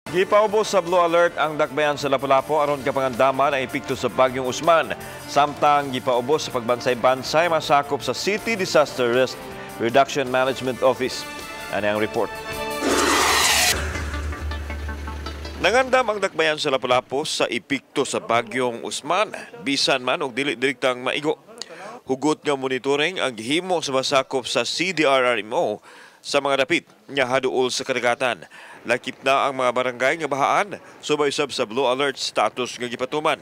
Gipaubos sa Blue Alert ang dakbayan sa Lapu-Lapu aron kapangandaman ang epekto sa Bagyong Usman. Samtang gipaubos sa pagbansay-bansay masakop sa City Disaster Risk Reduction Management Office. Ano ang report? Nangandam ang dakbayan sa Lapu-Lapu sa epekto sa Bagyong Usman. Bisan man og dili direktang maigo. Hugot nga monitoring ang gihimo sa masakop sa CDRRMO sa mga dapit nga haduol sa kadagatan. Lakip na ang mga barangay nga bahaan, subay sab sa Blue Alert status nga gipatuman.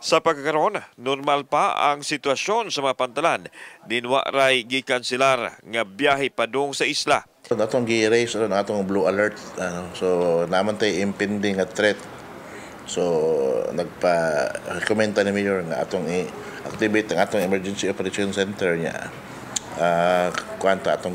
Sa pagkakaroon, normal pa ang sitwasyon sa mga pantalan. Dinwa ray gikanselar nga biyahe padung sa isla. Atong gi-raise atong Blue Alert, so naman tay impending nga threat. So nagpa-komenta ni Mayor nga atong i-activate ang atong Emergency Operation Center niya. Kuanto atong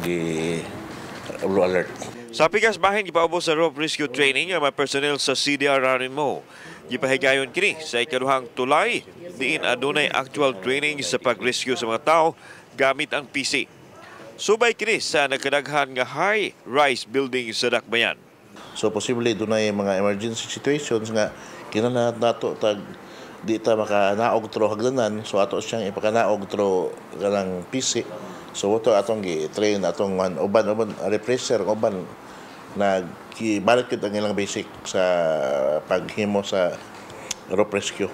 Blue Alert. Sa pikas bahin, gipaubos sa rope rescue training ang mga personnel sa CDRRMO. Gipahigayon kini sa ikaduhang tulay, diin adunay actual training sa pag-rescue sa mga tao gamit ang PC. Subay kini sa nagkadaghan nga high-rise building sa dakbayan. So posible dunay mga emergency situations nga kinahanglan nato tag di ta makanaog tro hagdanan, so ato siyang ipakanaog tro kanang PC. So ito atong gi-train atong uban refresher uban nagbalik ang ilang basic sa paghimo sa rope rescue.